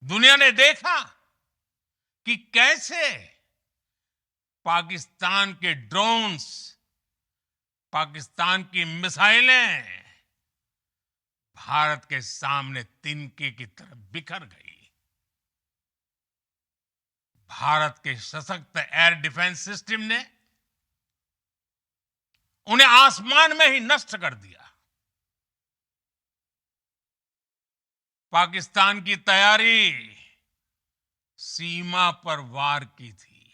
दुनिया ने देखा कि कैसे पाकिस्तान के ड्रोन्स, पाकिस्तान की मिसाइलें भारत के सामने तिनके की तरह बिखर गई। भारत के सशक्त एयर डिफेंस सिस्टम ने उन्हें आसमान में ही नष्ट कर दिया। पाकिस्तान की तैयारी सीमा पर वार की थी,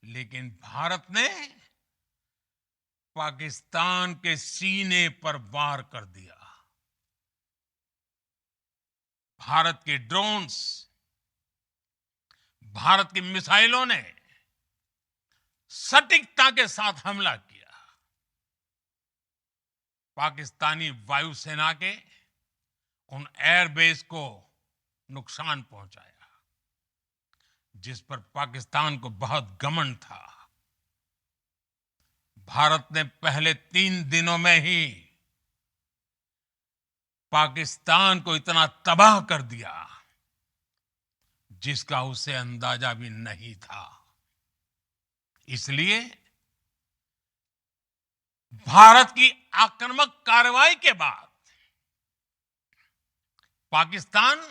लेकिन भारत ने पाकिस्तान के सीने पर वार कर दिया। भारत के ड्रोन्स, भारत की मिसाइलों ने सटीकता के साथ हमला किया। पाकिस्तानी वायुसेना के उन एयरबेस को नुकसान पहुंचाया, जिस पर पाकिस्तान को बहुत घमंड था। भारत ने पहले 3 दिनों में ही पाकिस्तान को इतना तबाह कर दिया जिसका उसे अंदाजा भी नहीं था। इसलिए भारत की आक्रामक कार्रवाई के बाद पाकिस्तान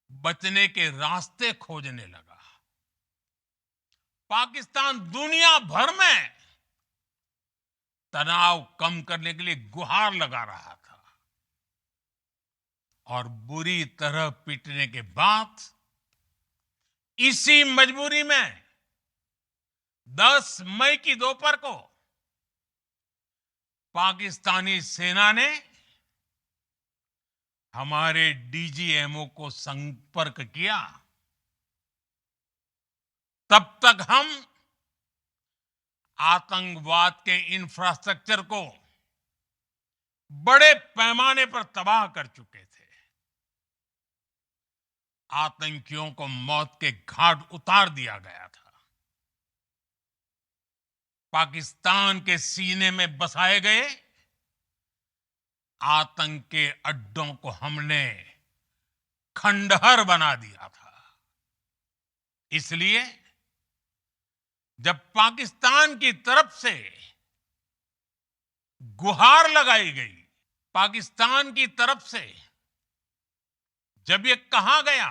बचने के रास्ते खोजने लगा। पाकिस्तान दुनिया भर में तनाव कम करने के लिए गुहार लगा रहा था, और बुरी तरह पीटने के बाद इसी मजबूरी में 10 मई की दोपहर को पाकिस्तानी सेना ने हमारे डीजीएमओ को संपर्क किया। तब तक हम आतंकवाद के इंफ्रास्ट्रक्चर को बड़े पैमाने पर तबाह कर चुके थे। आतंकियों को मौत के घाट उतार दिया गया था। पाकिस्तान के सीने में बसाए गए आतंक के अड्डों को हमने खंडहर बना दिया था। इसलिए जब पाकिस्तान की तरफ से गुहार लगाई गई, पाकिस्तान की तरफ से जब ये कहा गया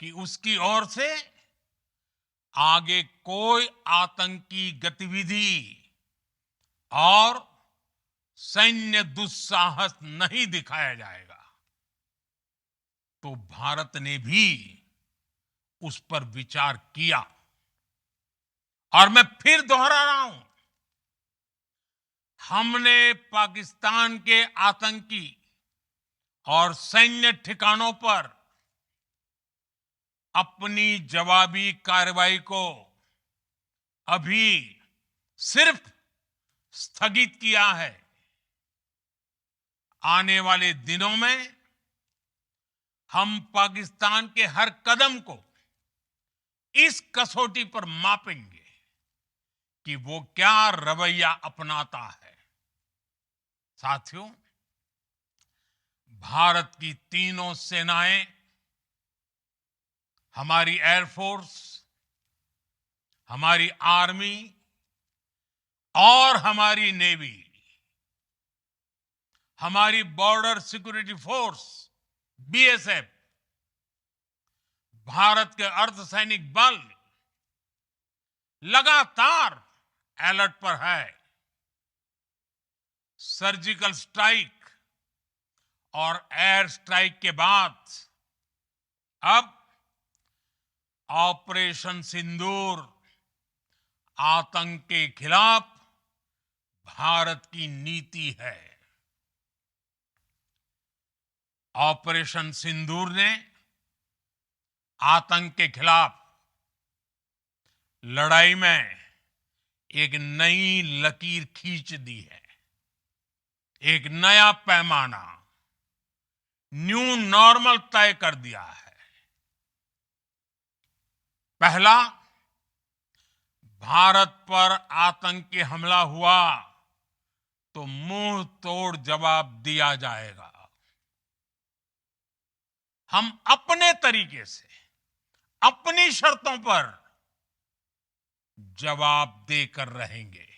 कि उसकी ओर से आगे कोई आतंकी गतिविधि और सैन्य दुस्साहस नहीं दिखाया जाएगा, तो भारत ने भी उस पर विचार किया। और मैं फिर दोहरा रहा हूं, हमने पाकिस्तान के आतंकी और सैन्य ठिकानों पर अपनी जवाबी कार्रवाई को अभी सिर्फ स्थगित किया है। आने वाले दिनों में हम पाकिस्तान के हर कदम को इस कसौटी पर मापेंगे कि वो क्या रवैया अपनाता है। साथियों, भारत की तीनों सेनाएं, हमारी एयरफोर्स, हमारी आर्मी और हमारी नेवी, हमारी border security force BSF, Bharat के अर्धसैनिक बल लगातार अलर्ट पर है। सर्जिकल स्ट्राइक और एयर स्ट्राइक के बाद अब ऑपरेशन सिंदूर आतंक के खिलाफ भारत की नीति है। ऑपरेशन सिंदूर ने आतंक के खिलाफ लड़ाई में एक नई लकीर खींच दी है, एक नया पैमाना, न्यू नॉर्मल तय कर दिया है। पहला, भारत पर आतंकी हमला हुआ तो मुंह तोड़ जवाब दिया जाएगा। हम अपने तरीके से अपनी शर्तों पर जवाब देकर रहेंगे।